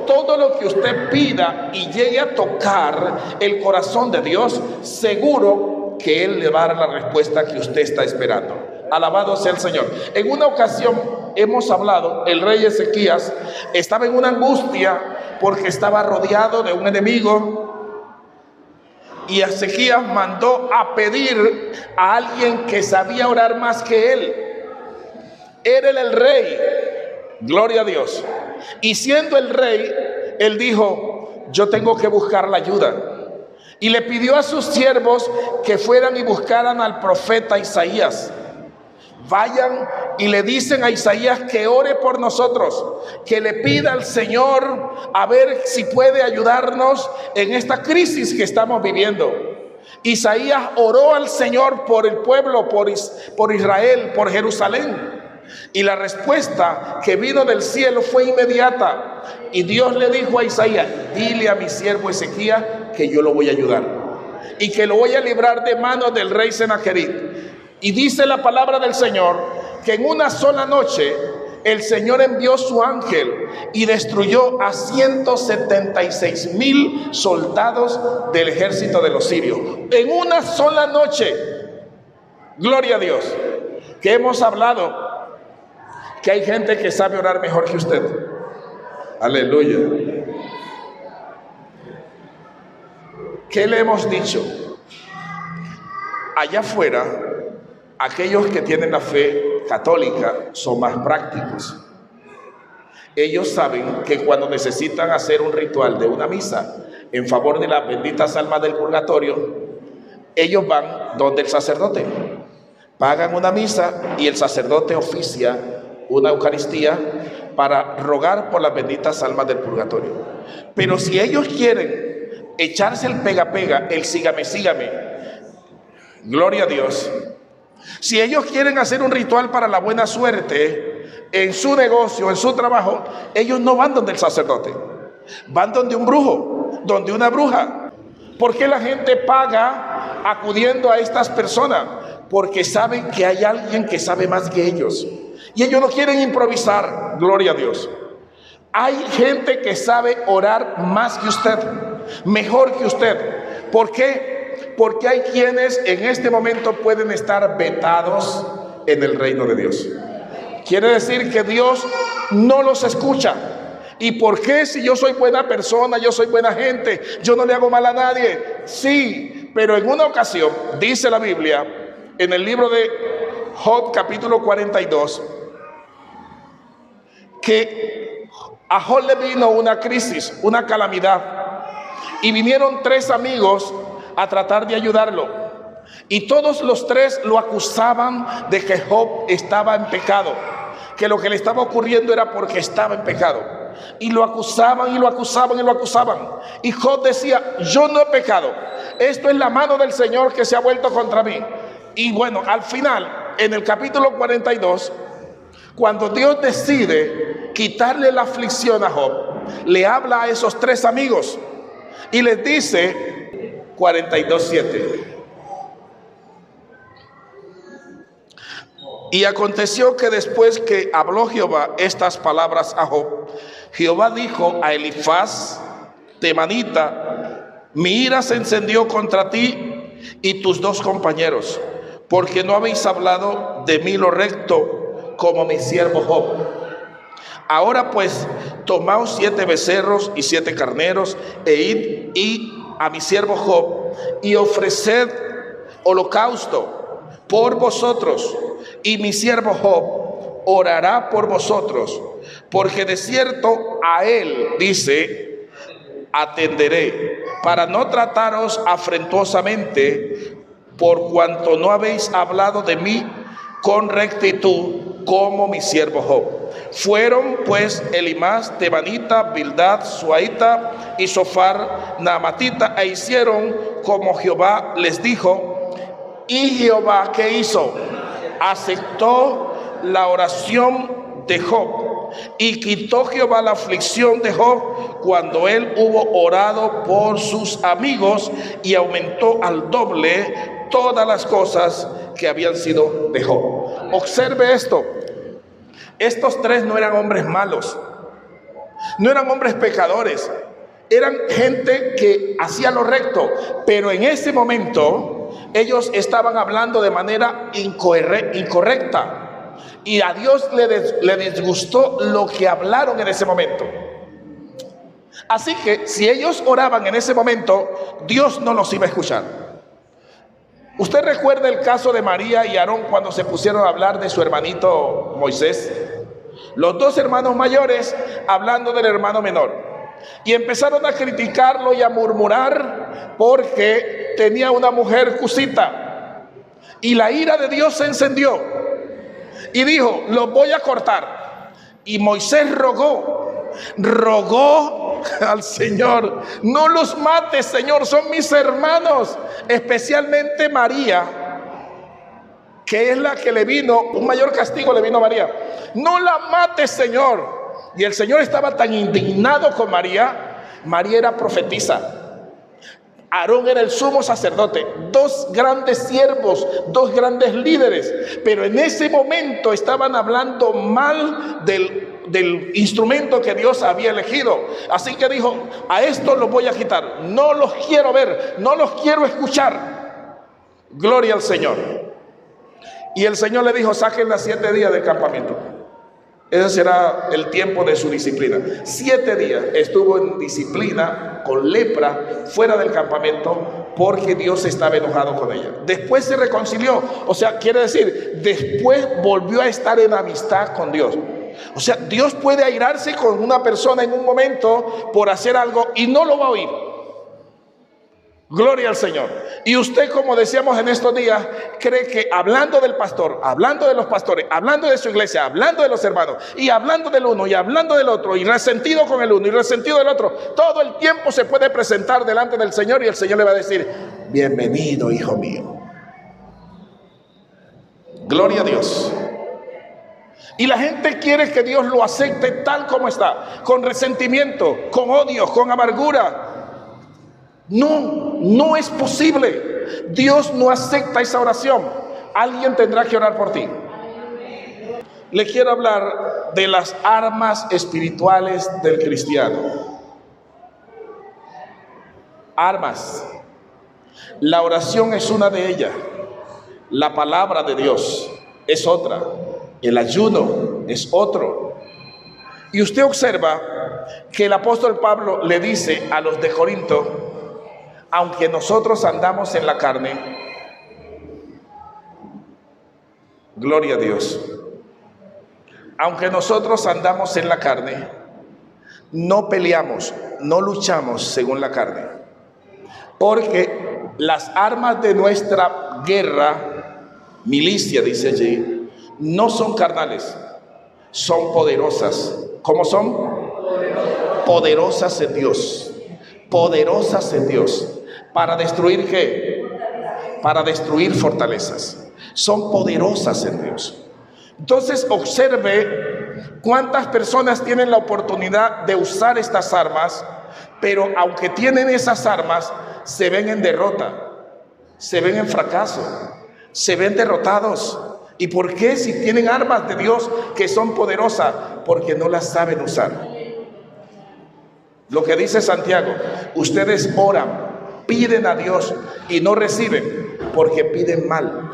todo lo que usted pida y llegue a tocar el corazón de Dios, seguro que Él le va a dar la respuesta que usted está esperando. Alabado sea el Señor. En una ocasión hemos hablado, el rey Ezequías estaba en una angustia porque estaba rodeado de un enemigo, y Ezequías mandó a pedir a alguien que sabía orar más que él. Era el rey, gloria a Dios, y siendo el rey, él dijo: yo tengo que buscar la ayuda, y le pidió a sus siervos que fueran y buscaran al profeta Isaías. Vayan y le dicen a Isaías que ore por nosotros, que le pida al Señor a ver si puede ayudarnos en esta crisis que estamos viviendo. Isaías oró al Señor por el pueblo, por Israel, por Jerusalén, y la respuesta que vino del cielo fue inmediata. Y Dios le dijo a Isaías: dile a mi siervo Ezequías que yo lo voy a ayudar y que lo voy a librar de manos del rey Sennacherib. Y dice la palabra del Señor que en una sola noche el Señor envió su ángel y destruyó a 176,000 soldados del ejército de los sirios. En una sola noche. Gloria a Dios. Que hemos hablado que hay gente que sabe orar mejor que usted. Aleluya. ¿Qué le hemos dicho? Allá afuera, aquellos que tienen la fe católica son más prácticos. Ellos saben que cuando necesitan hacer un ritual de una misa en favor de las benditas almas del purgatorio, ellos van donde el sacerdote, pagan una misa y el sacerdote oficia una Eucaristía para rogar por las benditas almas del purgatorio. Pero si ellos quieren echarse el pega, el sígame, gloria a Dios. Si ellos quieren hacer un ritual para la buena suerte en su negocio, en su trabajo, ellos no van donde el sacerdote, van donde un brujo, donde una bruja. ¿Por qué la gente paga acudiendo a estas personas? Porque saben que hay alguien que sabe más que ellos, y ellos no quieren improvisar. Gloria a Dios. Hay gente que sabe orar más que usted, mejor que usted. ¿Por qué? Porque hay quienes en este momento pueden estar vetados en el reino de Dios. Quiere decir que Dios no los escucha. ¿Y por qué? Si yo soy buena persona, yo soy buena gente, yo no le hago mal a nadie. Sí, pero en una ocasión, dice la Biblia, en el libro de Job capítulo 42, que a Job le vino una crisis, una calamidad, y vinieron 3 amigos a tratar de ayudarlo, y todos los 3 lo acusaban de que Job estaba en pecado, que lo que le estaba ocurriendo era porque estaba en pecado, y lo acusaban y lo acusaban y lo acusaban, y Job decía: yo no he pecado, esto es la mano del Señor que se ha vuelto contra mí. Y bueno, al final, en el capítulo 42, cuando Dios decide quitarle la aflicción a Job, le habla a esos 3 amigos y les dice, 42:7. Y aconteció que después que habló Jehová estas palabras a Job, Jehová dijo a Elifaz temanita: mi ira se encendió contra ti y tus 2 compañeros, porque no habéis hablado de mí lo recto, como mi siervo Job. Ahora pues, tomaos 7 becerros y 7 carneros, e id y a mi siervo Job, y ofreced holocausto por vosotros, y mi siervo Job orará por vosotros, porque de cierto a él, dice, atenderé, para no trataros afrentuosamente, por cuanto no habéis hablado de mí con rectitud, como mi siervo Job. Fueron pues Elimás, Temanita, Bildad, Suaita y Sofar, Naamatita, e hicieron como Jehová les dijo. Y Jehová, ¿qué hizo? Aceptó la oración de Job, y quitó Jehová la aflicción de Job cuando él hubo orado por sus amigos, y aumentó al doble todas las cosas que habían sido de Job. Observe esto. Estos 3 no eran hombres malos. no eran hombres pecadores, eran gente que hacía lo recto, pero en ese momento ellos estaban hablando de manera incorrecta, y a Dios le disgustó lo que hablaron en ese momento. Así que si ellos oraban en ese momento, Dios no los iba a escuchar. ¿Usted recuerda el caso de María y Aarón cuando se pusieron a hablar de su hermanito Moisés? Los dos hermanos mayores hablando del hermano menor, y empezaron a criticarlo y a murmurar porque tenía una mujer cusita, y la ira de Dios se encendió y dijo: los voy a cortar. Y Moisés rogó al Señor: no los mates, Señor, son mis hermanos, especialmente María, que es la que le vino, un mayor castigo le vino a María. No la mates, Señor. Y el Señor estaba tan indignado con María. María era profetisa, Aarón era el sumo sacerdote, dos grandes siervos, dos grandes líderes, pero en ese momento estaban hablando mal del instrumento que Dios había elegido. Así que dijo: a esto los voy a quitar, no los quiero ver, no los quiero escuchar. Gloria al Señor. Y el Señor le dijo: sáquenla 7 días del campamento. Ese será el tiempo de su disciplina. 7 días estuvo en disciplina, con lepra, fuera del campamento, porque Dios estaba enojado con ella. Después se reconcilió, o sea, quiere decir, después volvió a estar en amistad con Dios. O sea, Dios puede airarse con una persona en un momento por hacer algo y no lo va a oír. Gloria al Señor. Y usted, como decíamos en estos días, cree que hablando del pastor, hablando de los pastores, hablando de su iglesia, hablando de los hermanos, y hablando del uno y hablando del otro, y resentido con el uno y resentido del otro, todo el tiempo se puede presentar delante del Señor y el Señor le va a decir: bienvenido, hijo mío. Gloria a Dios. Y la gente quiere que Dios lo acepte tal como está, con resentimiento, con odio, con amargura. No es posible. Dios no acepta esa oración. Alguien tendrá que orar por ti. Le quiero hablar de las armas espirituales del cristiano. Armas. La oración es una de ellas. La palabra de Dios es otra. El ayuno es otro. Y usted observa que el apóstol Pablo le dice a los de Corinto: aunque nosotros andamos en la carne, gloria a Dios, aunque nosotros andamos en la carne, no peleamos, no luchamos según la carne, porque las armas de nuestra guerra, milicia dice allí, no son carnales, son poderosas. ¿Cómo son? Poderosas en Dios. Poderosas en Dios. ¿Para destruir qué? Para destruir fortalezas. Son poderosas en Dios. Entonces observe cuántas personas tienen la oportunidad de usar estas armas, pero aunque tienen esas armas, se ven en derrota, se ven en fracaso, se ven derrotados. ¿Y por qué? Si tienen armas de Dios que son poderosas, porque no las saben usar. Lo que dice Santiago: ustedes oran, piden a Dios y no reciben porque piden mal,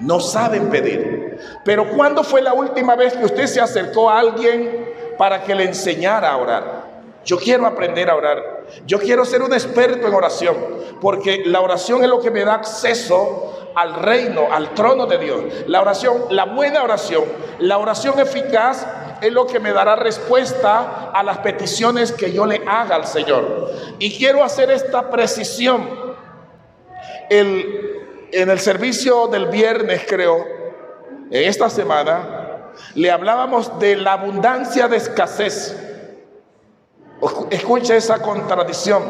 no saben pedir. Pero ¿cuándo fue la última vez que usted se acercó a alguien para que le enseñara a orar? Yo quiero aprender a orar, yo quiero ser un experto en oración, porque la oración es lo que me da acceso al reino, al trono de Dios. La oración, la buena oración, la oración eficaz es lo que me dará respuesta a las peticiones que yo le haga al Señor. Y quiero hacer esta precisión. En el servicio del viernes, creo, en esta semana, le hablábamos de la abundancia de escasez. Escuche esa contradicción,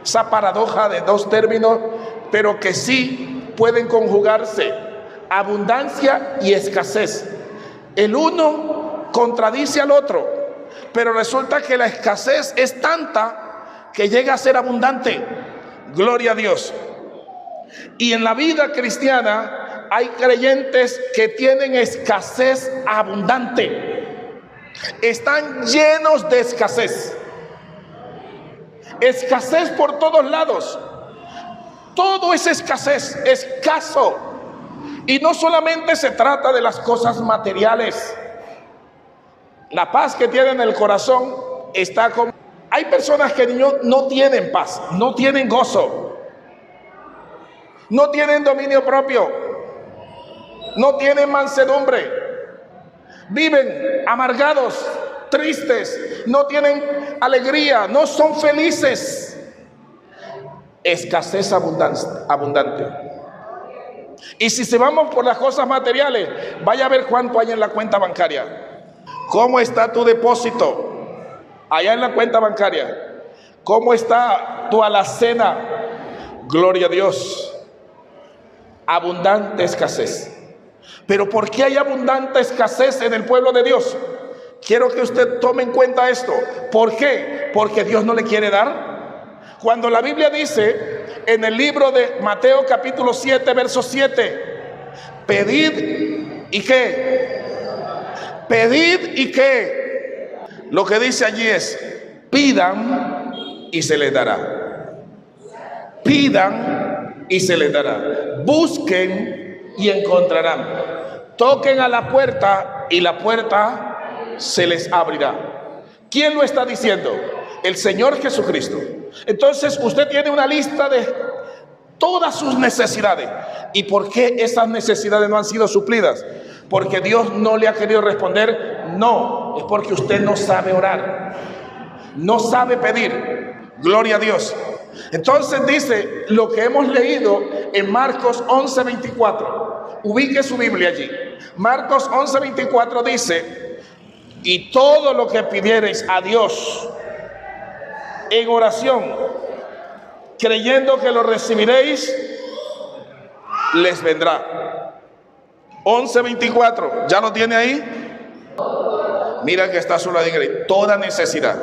esa paradoja de dos términos, pero que sí pueden conjugarse: abundancia y escasez. El uno contradice al otro, pero resulta que la escasez es tanta que llega a ser abundante. Gloria a Dios. Y en la vida cristiana hay creyentes que tienen escasez abundante. están llenos de escasez. Escasez por todos lados. Todo es escasez, escaso. Y no solamente se trata de las cosas materiales. La paz que tienen en el corazón está como... Hay personas que no tienen paz, no tienen gozo, no tienen dominio propio, no tienen mansedumbre, viven amargados, tristes, no tienen alegría, no son felices. Escasez abundante. Y si se vamos por las cosas materiales, vaya a ver cuánto hay en la cuenta bancaria. ¿Cómo está tu depósito allá en la cuenta bancaria? ¿Cómo está tu alacena? Gloria a Dios. Abundante escasez. Pero ¿por qué hay abundante escasez en el pueblo de Dios? Quiero que usted tome en cuenta esto. ¿Por qué? Porque Dios no le quiere dar. Cuando la Biblia dice en el libro de Mateo capítulo 7, verso 7, pedid y qué, pedid y qué, lo que dice allí es, pidan y se les dará, pidan y se les dará, busquen y encontrarán, toquen a la puerta y la puerta se les abrirá. ¿Quién lo está diciendo? El Señor Jesucristo. Entonces usted tiene una lista de todas sus necesidades. ¿Y por qué esas necesidades no han sido suplidas? ¿Porque Dios no le ha querido responder? No, es porque usted no sabe orar, no sabe pedir. Gloria a Dios. Entonces dice lo que hemos leído en Marcos 11:24. Ubique su Biblia allí. Marcos 11:24 dice: y todo lo que pidiereis a Dios en oración, creyendo que lo recibiréis, les vendrá. 11:24, ¿ya lo tiene ahí? Mira que está solo ahí. Toda necesidad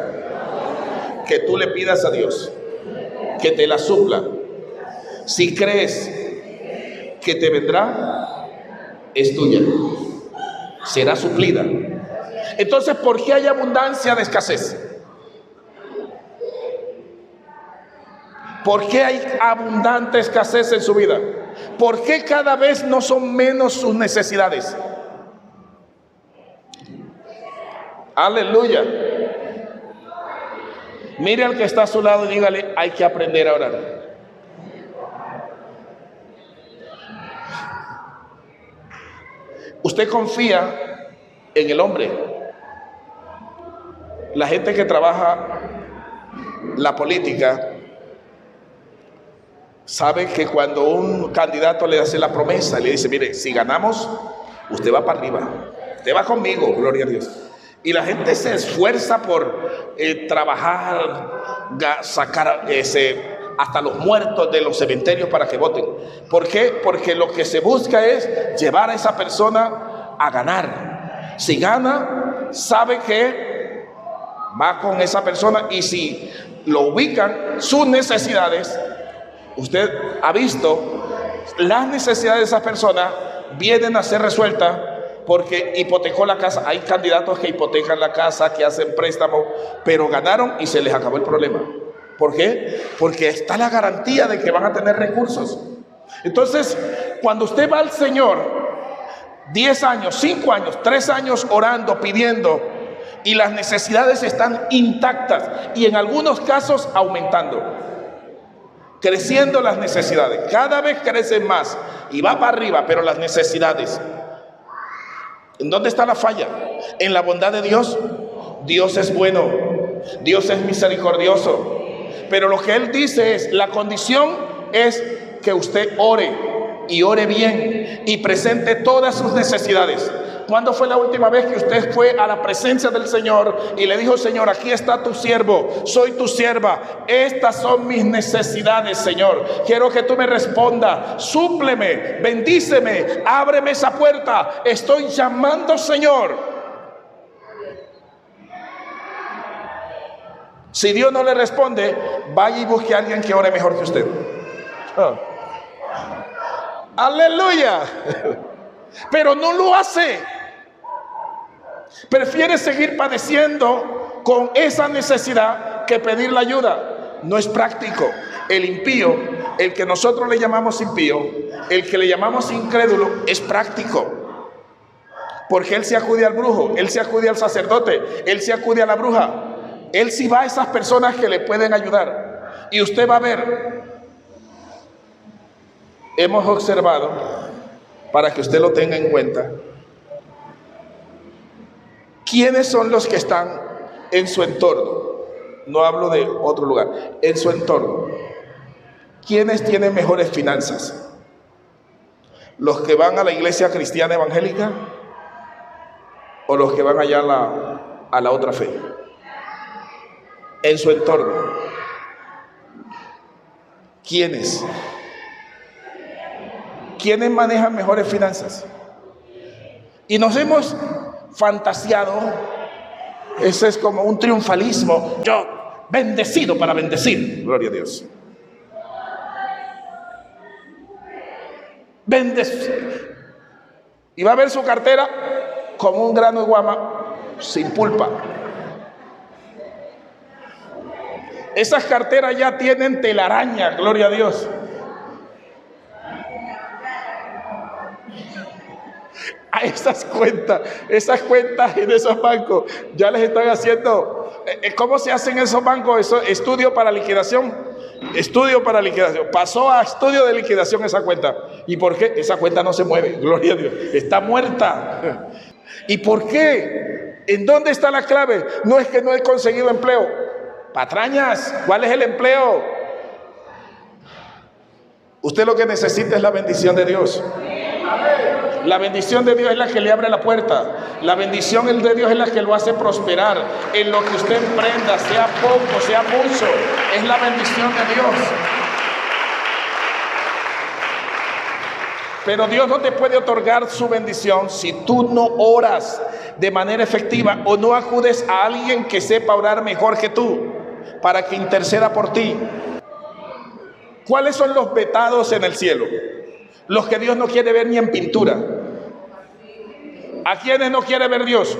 que tú le pidas a Dios, que te la supla, si crees que te vendrá, es tuya, será suplida. Entonces, ¿por qué hay abundancia de escasez? ¿Por qué hay abundante escasez en su vida? ¿Por qué cada vez no son menos sus necesidades? Aleluya. Mire al que está a su lado y dígale: hay que aprender a orar. Usted confía en el hombre. La gente que trabaja la política sabe que cuando un candidato le hace la promesa, le dice: mire, si ganamos, usted va para arriba, usted va conmigo, gloria a Dios. Y la gente se esfuerza por trabajar, sacar hasta los muertos de los cementerios para que voten. ¿Por qué? Porque lo que se busca es llevar a esa persona a ganar. Si gana, sabe que va con esa persona, y si lo ubican sus necesidades, usted ha visto las necesidades de esa persona vienen a ser resueltas porque hipotecó la casa. Hay candidatos que hipotecan la casa, que hacen préstamos, pero ganaron y se les acabó el problema. ¿Por qué? Porque está la garantía de que van a tener recursos. Entonces, cuando usted va al Señor 10 años, 5 años, 3 años orando, pidiendo, y las necesidades están intactas y en algunos casos aumentando, creciendo las necesidades, cada vez crecen más y va para arriba, pero las necesidades, ¿en dónde está la falla? En la bondad de Dios. Dios es bueno, Dios es misericordioso, pero lo que Él dice es, la condición es que usted ore y ore bien y presente todas sus necesidades. ¿Cuándo fue la última vez que usted fue a la presencia del Señor y le dijo: Señor, aquí está tu siervo, soy tu sierva, estas son mis necesidades, Señor, quiero que tú me respondas, súpleme, bendíceme, ábreme esa puerta, estoy llamando, Señor? Si Dios no le responde, vaya y busque a alguien que ore mejor que usted. Aleluya. Pero no lo hace. Prefiere seguir padeciendo con esa necesidad que pedir la ayuda. No es práctico. El impío, el que nosotros le llamamos impío, el que le llamamos incrédulo, es práctico. Porque él se acude al brujo, él se acude al sacerdote, él se acude a la bruja. Él sí va a esas personas que le pueden ayudar. Y usted va a ver, hemos observado, para que usted lo tenga en cuenta, ¿quiénes son los que están en su entorno? No hablo de otro lugar, en su entorno. ¿Quiénes tienen mejores finanzas? ¿Los que van a la iglesia cristiana evangélica o los que van allá a la otra fe? En su entorno, ¿quiénes manejan mejores finanzas? Y nos hemos fantasiado, ese es como un triunfalismo, yo bendecido para bendecir, gloria a Dios. Y va a ver su cartera como un grano de guama sin pulpa. Esas carteras ya tienen telaraña, gloria a Dios. A esas cuentas en esos bancos ya les están haciendo. ¿Cómo se hacen esos bancos? Eso, estudio para liquidación. Pasó a estudio de liquidación esa cuenta. ¿Y por qué? Esa cuenta no se mueve, gloria a Dios. Está muerta. ¿Y por qué? ¿En dónde está la clave? No es que no he conseguido empleo. Patrañas, ¿cuál es el empleo? Usted lo que necesita es la bendición de Dios. La bendición de Dios es la que le abre la puerta. La bendición de Dios es la que lo hace prosperar. En lo que usted emprenda, sea poco, sea mucho, es la bendición de Dios. Pero Dios no te puede otorgar su bendición si tú no oras de manera efectiva o no acudes a alguien que sepa orar mejor que tú para que interceda por ti. ¿Cuáles son los vetados en el cielo? Los que Dios no quiere ver ni en pintura. ¿A quiénes no quiere ver Dios?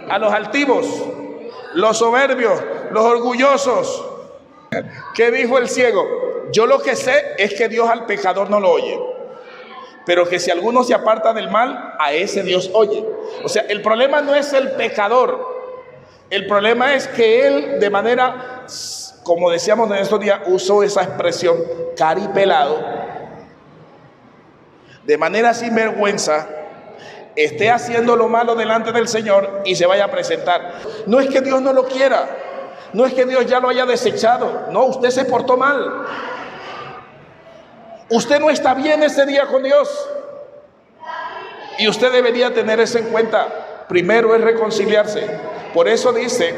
A los altivos, los soberbios, los orgullosos. ¿Qué dijo el ciego? Yo lo que sé es que Dios al pecador no lo oye, pero que si alguno se aparta del mal, a ese Dios oye. O sea, el problema no es el pecador. El problema es que él, de manera, como decíamos en estos días, usó esa expresión caripelado, de manera sinvergüenza, esté haciendo lo malo delante del Señor y se vaya a presentar. No es que Dios no lo quiera, no es que Dios ya lo haya desechado, no, usted se portó mal. Usted no está bien ese día con Dios. Y usted debería tener eso en cuenta. Primero es reconciliarse. Por eso dice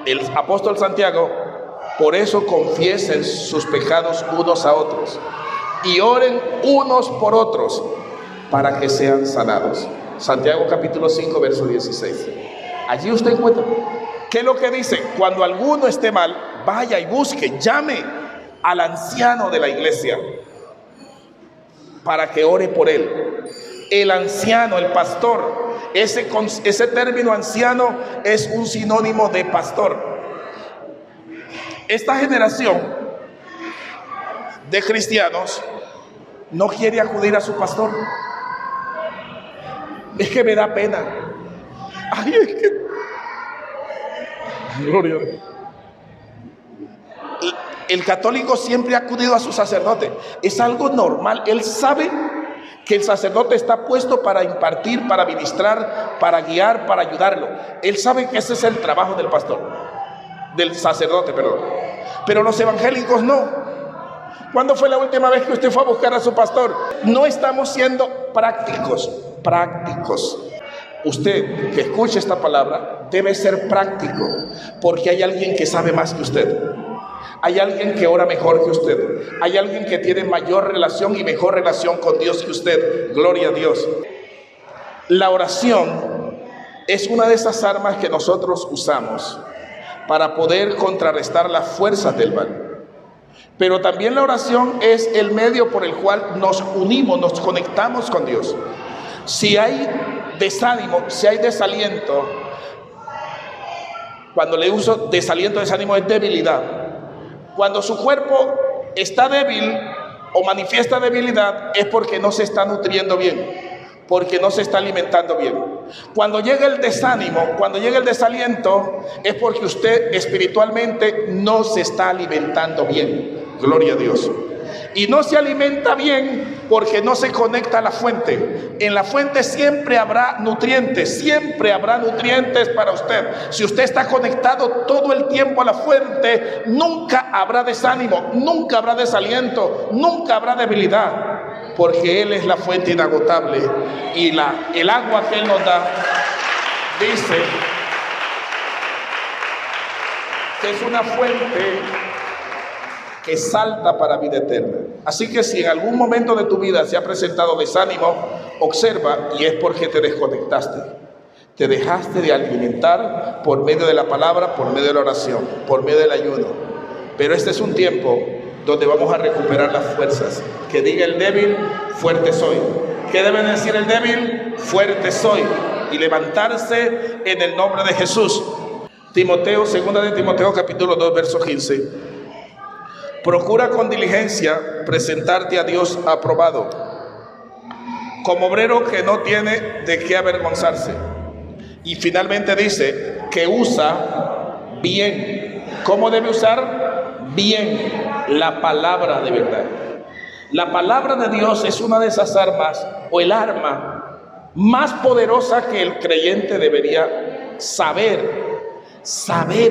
el apóstol Santiago, por eso confiesen sus pecados unos a otros y oren unos por otros para que sean sanados. Santiago capítulo 5 verso 16. Allí usted encuentra. ¿Qué es lo que dice? Cuando alguno esté mal, vaya y busque, llame al anciano de la iglesia para que ore por él. El anciano, el pastor, ese término anciano es un sinónimo de pastor. Esta generación de cristianos no quiere acudir a su pastor. Es que me da pena. Ay, es que... Gloria a Dios. El católico siempre ha acudido a su sacerdote. Es algo normal. Él sabe que el sacerdote está puesto para impartir, para ministrar, para guiar, para ayudarlo. Él sabe que ese es el trabajo del pastor, del sacerdote, perdón. Pero los evangélicos no. ¿Cuándo fue la última vez que usted fue a buscar a su pastor? No estamos siendo prácticos. Usted que escuche esta palabra debe ser práctico, porque hay alguien que sabe más que usted. Hay alguien que ora mejor que usted. Hay alguien que tiene mayor relación y mejor relación con Dios que usted. Gloria a Dios. La oración es una de esas armas que nosotros usamos para poder contrarrestar las fuerzas del mal. Pero también la oración es el medio por el cual nos unimos, nos conectamos con Dios. Si hay desánimo, si hay desaliento, cuando le uso desaliento, desánimo es debilidad. Cuando su cuerpo está débil o manifiesta debilidad es porque no se está nutriendo bien, porque no se está alimentando bien. Cuando llega el desánimo, cuando llega el desaliento, es porque usted espiritualmente no se está alimentando bien. Gloria a Dios. Y no se alimenta bien porque no se conecta a la fuente. En la fuente siempre habrá nutrientes para usted. Si usted está conectado todo el tiempo a la fuente, nunca habrá desánimo, nunca habrá desaliento, nunca habrá debilidad, porque Él es la fuente inagotable. Y el agua que Él nos da, dice que es una fuente que salta para vida eterna. Así que si en algún momento de tu vida se ha presentado desánimo, observa, y es porque te desconectaste. Te dejaste de alimentar por medio de la palabra, por medio de la oración, por medio del ayuno. Pero este es un tiempo donde vamos a recuperar las fuerzas. Que diga el débil, fuerte soy. ¿Qué debe decir el débil? Fuerte soy. Y levantarse en el nombre de Jesús. Timoteo, segunda de Timoteo, capítulo 2, verso 15. Procura con diligencia presentarte a Dios aprobado, como obrero que no tiene de qué avergonzarse. Y finalmente dice que usa bien. ¿Cómo debe usar? Bien la palabra de verdad. La palabra de Dios es una de esas armas, o el arma más poderosa que el creyente debería saber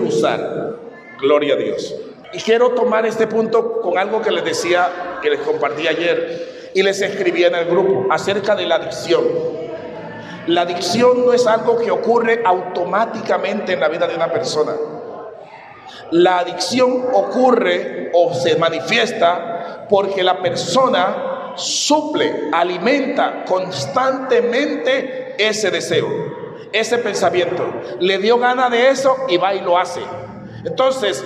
usar. Gloria a Dios. Y quiero tomar este punto con algo que les decía, que les compartí ayer y les escribí en el grupo acerca de la adicción. La adicción no es algo que ocurre automáticamente en la vida de una persona. La adicción ocurre o se manifiesta porque la persona suple, alimenta constantemente ese deseo, ese pensamiento. Le dio gana de eso y va y lo hace. Entonces,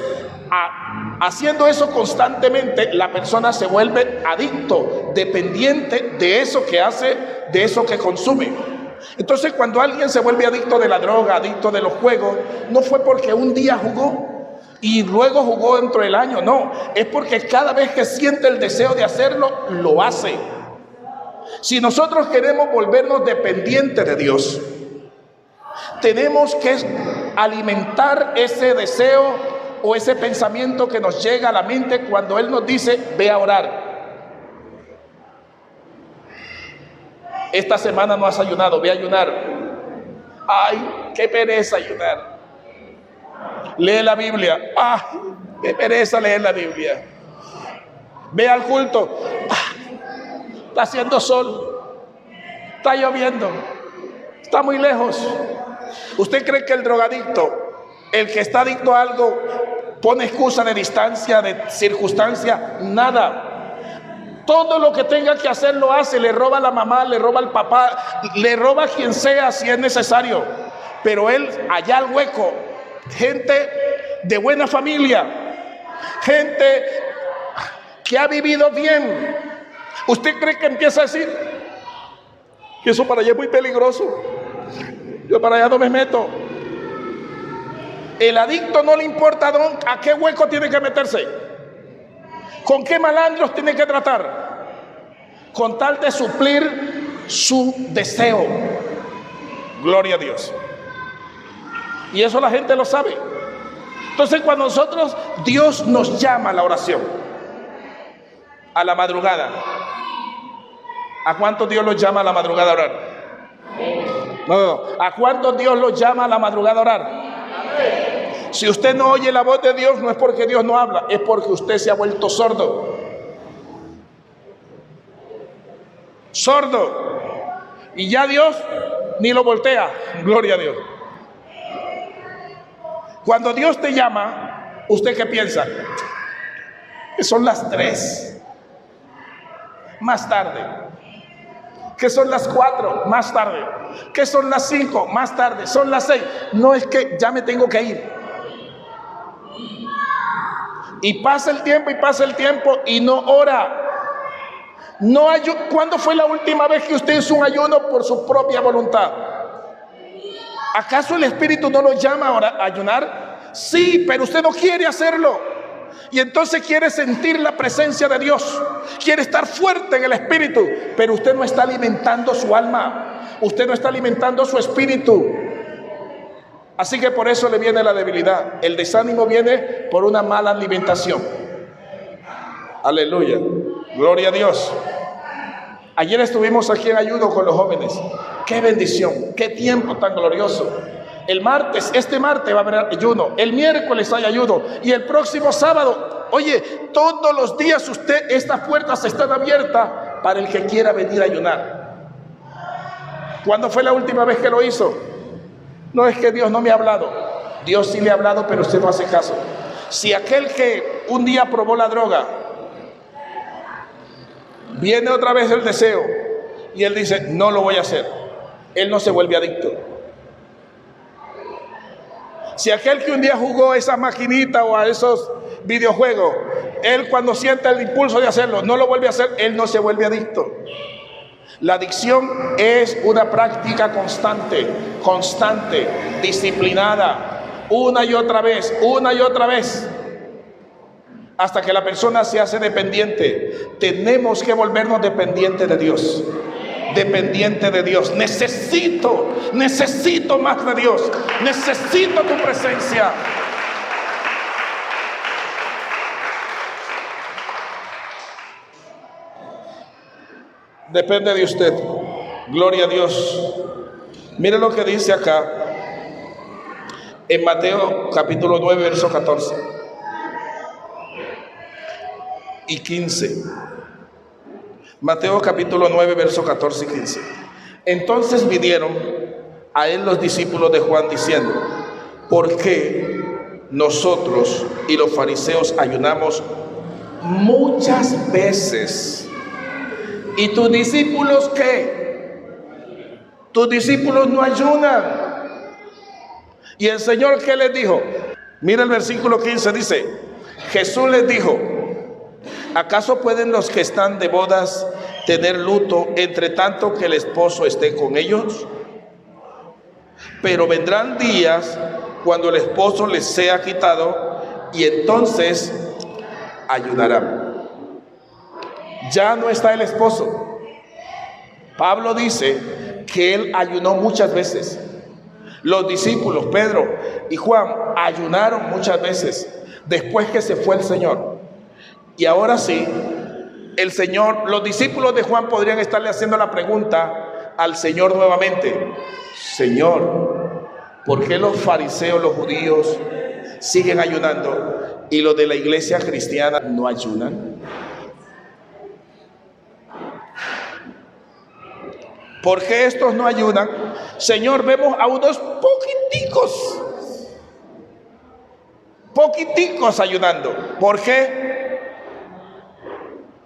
haciendo eso constantemente, la persona se vuelve adicto, dependiente de eso que hace, de eso que consume. Entonces, cuando alguien se vuelve adicto de la droga, adicto de los juegos, no fue porque un día jugó y luego jugó dentro del año, no, es porque cada vez que siente el deseo de hacerlo, lo hace. Si nosotros queremos volvernos dependientes de Dios, tenemos que alimentar ese deseo o ese pensamiento que nos llega a la mente cuando Él nos dice, ve a orar. Esta semana no has ayunado, ve a ayunar. Ay, qué pereza ayunar. Lee la Biblia. Qué pereza leer la Biblia. Ve al culto. Está haciendo sol. Está lloviendo. Está muy lejos. ¿Usted cree que el drogadicto, el que está adicto a algo, pone excusa de distancia, de circunstancia? Nada. Todo lo que tenga que hacer lo hace. Le roba a la mamá, le roba al papá, le roba a quien sea si es necesario. Pero él, allá al hueco, gente de buena familia, gente que ha vivido bien. ¿Usted cree que empieza a decir que eso para allá es muy peligroso? Yo para allá no me meto. El adicto no le importa a qué hueco tiene que meterse, con qué malandros tiene que tratar, con tal de suplir su deseo. Gloria a Dios. Y eso la gente lo sabe. Entonces, cuando Dios nos llama a la oración, a la madrugada, ¿a cuántos Dios los llama a la madrugada a orar? No. ¿A cuántos Dios los llama a la madrugada a orar? Si usted no oye la voz de Dios, no es porque Dios no habla, es porque usted se ha vuelto sordo. Sordo. Y ya Dios ni lo voltea. Gloria a Dios. Cuando Dios te llama, ¿usted qué piensa? Que son las 3. Más tarde. Que son las 4. Más tarde. Que son las 5. Más tarde. Son las 6. No, es que ya me tengo que ir. Y pasa el tiempo y no ora. No ¿Cuándo fue la última vez que usted hizo un ayuno por su propia voluntad? ¿Acaso el Espíritu no lo llama a ayunar? Sí, pero usted no quiere hacerlo. Y entonces quiere sentir la presencia de Dios, quiere estar fuerte en el Espíritu, pero usted no está alimentando su alma, usted no está alimentando su espíritu. Así que por eso le viene la debilidad. El desánimo viene por una mala alimentación. Aleluya, gloria a Dios. Ayer estuvimos aquí en ayuno con los jóvenes. ¡Qué bendición! ¡Qué tiempo tan glorioso! Este martes va a haber ayuno, el miércoles hay ayuno y el próximo sábado. Oye, todos los días estas puertas están abiertas para el que quiera venir a ayunar. ¿Cuándo fue la última vez que lo hizo? No es que Dios no me ha hablado. Dios sí le ha hablado, pero usted no hace caso. Si aquel que un día probó la droga, viene otra vez el deseo y él dice, no lo voy a hacer, él no se vuelve adicto. Si aquel que un día jugó esa maquinita o a esos videojuegos, él cuando siente el impulso de hacerlo, no lo vuelve a hacer, él no se vuelve adicto. La adicción es una práctica constante, disciplinada, una y otra vez, hasta que la persona se hace dependiente. Tenemos que volvernos dependientes de Dios. Dependiente de Dios. Necesito más de Dios. Necesito tu presencia. Depende de usted. Gloria a Dios. Mire lo que dice acá en Mateo capítulo 9 verso 14 y 15. Mateo capítulo 9 verso 14 y 15. Entonces vinieron a él los discípulos de Juan diciendo, ¿por qué nosotros y los fariseos ayunamos muchas veces? ¿Y tus discípulos qué? Tus discípulos no ayunan. Y el Señor, ¿qué les dijo? Mira el versículo 15, dice, Jesús les dijo, ¿acaso pueden los que están de bodas tener luto entre tanto que el esposo esté con ellos? Pero vendrán días cuando el esposo les sea quitado y entonces ayunarán. Ya no está el esposo. Pablo dice que él ayunó muchas veces. Los discípulos, Pedro y Juan, ayunaron muchas veces después que se fue el Señor. Y ahora sí, el Señor, los discípulos de Juan podrían estarle haciendo la pregunta al Señor nuevamente: Señor, ¿por qué los fariseos, los judíos, siguen ayunando y los de la iglesia cristiana no ayunan? ¿Por qué estos no ayunan? Señor, vemos a unos poquiticos ayunando. ¿Por qué?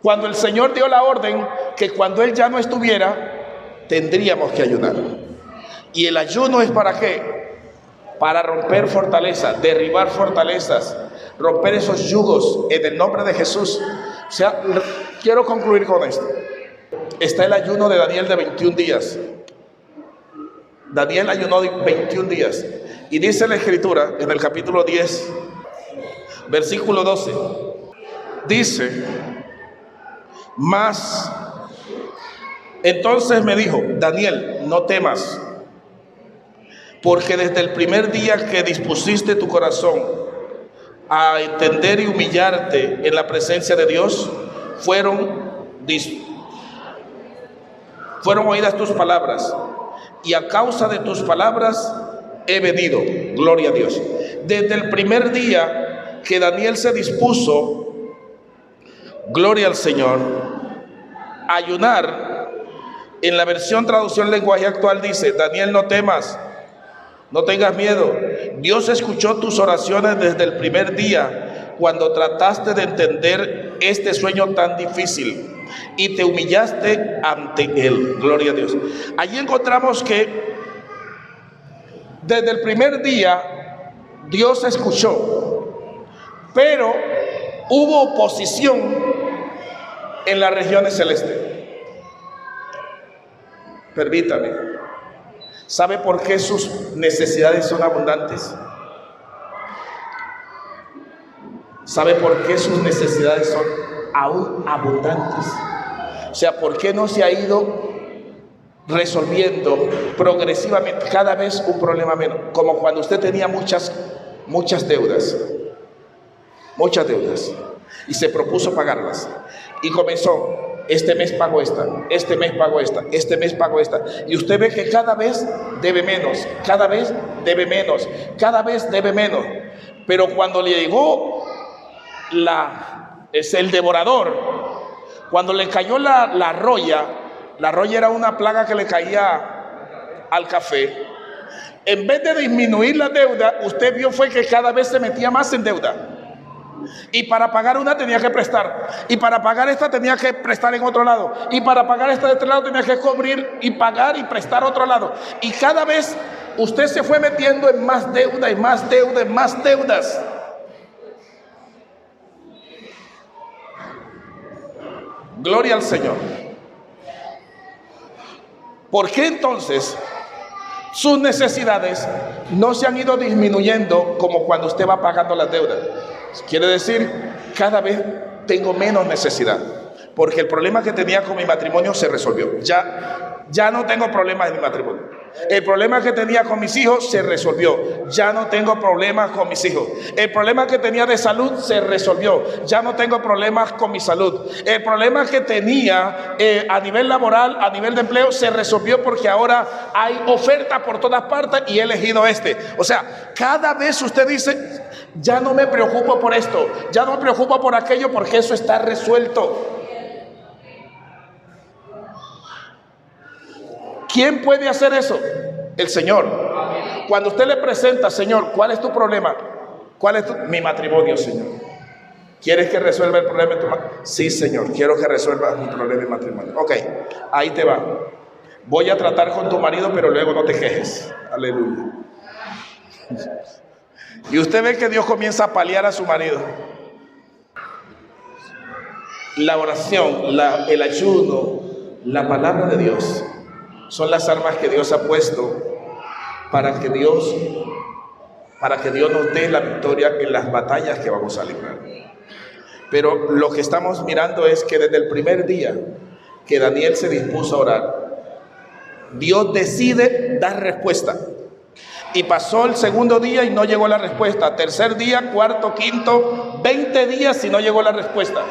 Cuando el Señor dio la orden que cuando Él ya no estuviera, tendríamos que ayunar. ¿Y el ayuno es para qué? Para romper fortalezas, derribar fortalezas, romper esos yugos en el nombre de Jesús. O sea, quiero concluir con esto. Está el ayuno de Daniel de 21 días. Daniel ayunó de 21 días. Y dice la Escritura en el capítulo 10, versículo 12. Dice, mas entonces me dijo, Daniel, no temas, porque desde el primer día que dispusiste tu corazón a entender y humillarte en la presencia de Dios, fueron oídas tus palabras, y a causa de tus palabras he venido. Gloria a Dios. Desde el primer día que Daniel se dispuso, gloria al Señor, a ayunar, en la versión traducción lenguaje actual dice, Daniel, no temas, no tengas miedo. Dios escuchó tus oraciones desde el primer día, cuando trataste de entender este sueño tan difícil y te humillaste ante Él. Gloria a Dios. Allí encontramos que desde el primer día Dios escuchó, pero hubo oposición en las regiones celestes. Permítame. ¿Sabe por qué sus necesidades son abundantes? ¿Sabe por qué sus necesidades son aún abundantes? O sea, ¿por qué no se ha ido resolviendo progresivamente cada vez un problema menos? Como cuando usted tenía muchas deudas, y se propuso pagarlas, y comenzó: este mes pago esta, este mes pago esta, este mes pago esta, y usted ve que cada vez debe menos, cada vez debe menos, cada vez debe menos. Pero cuando le llegó el devorador, cuando le cayó la roya era una plaga que le caía al café, en vez de disminuir la deuda, usted vio fue que cada vez se metía más en deuda. Y para pagar una tenía que prestar, y para pagar esta tenía que prestar en otro lado, y para pagar esta de este lado tenía que cubrir y pagar y prestar otro lado. Y cada vez usted se fue metiendo en más deuda, y más deuda, y más deudas. Gloria al Señor. ¿Por qué entonces sus necesidades no se han ido disminuyendo como cuando usted va pagando las deudas? Quiere decir, cada vez tengo menos necesidad, porque el problema que tenía con mi matrimonio se resolvió. Ya no tengo problemas en mi matrimonio. El problema que tenía con mis hijos se resolvió. Ya no tengo problemas con mis hijos. El problema que tenía de salud se resolvió. Ya no tengo problemas con mi salud. El problema que tenía a nivel laboral, a nivel de empleo, se resolvió, porque ahora hay oferta por todas partes y he elegido este. O sea, cada vez usted dice: ya no me preocupo por esto, ya no me preocupo por aquello, porque eso está resuelto. ¿Quién puede hacer eso? El Señor. Cuando usted le presenta: Señor, ¿cuál es tu problema? ¿Cuál es mi matrimonio, Señor? ¿Quieres que resuelva el problema de tu matrimonio? Sí, Señor, quiero que resuelva mi problema de matrimonio. Ok, ahí te va. Voy a tratar con tu marido, pero luego no te quejes. Aleluya. Y usted ve que Dios comienza a paliar a su marido. La oración, el ayuno, la palabra de Dios son las armas que Dios ha puesto para que Dios nos dé la victoria en las batallas que vamos a librar. Pero lo que estamos mirando es que desde el primer día que Daniel se dispuso a orar, Dios decide dar respuesta. Y pasó el segundo día y no llegó la respuesta. Tercer día, cuarto, quinto, 20 días y no llegó la respuesta.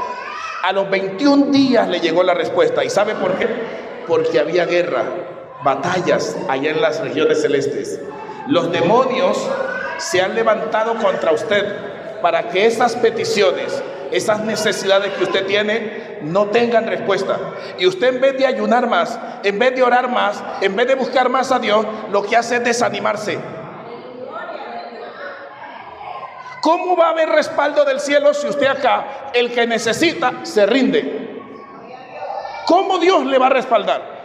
A los 21 días le llegó la respuesta. ¿Y sabe por qué? Porque había guerra, batallas allá en las regiones celestes. Los demonios se han levantado contra usted para que esas peticiones, esas necesidades que usted tiene, no tengan respuesta. Y usted, en vez de ayunar más, en vez de orar más, en vez de buscar más a Dios, lo que hace es desanimarse. ¿Cómo va a haber respaldo del cielo si usted acá, el que necesita, se rinde? ¿Cómo Dios le va a respaldar?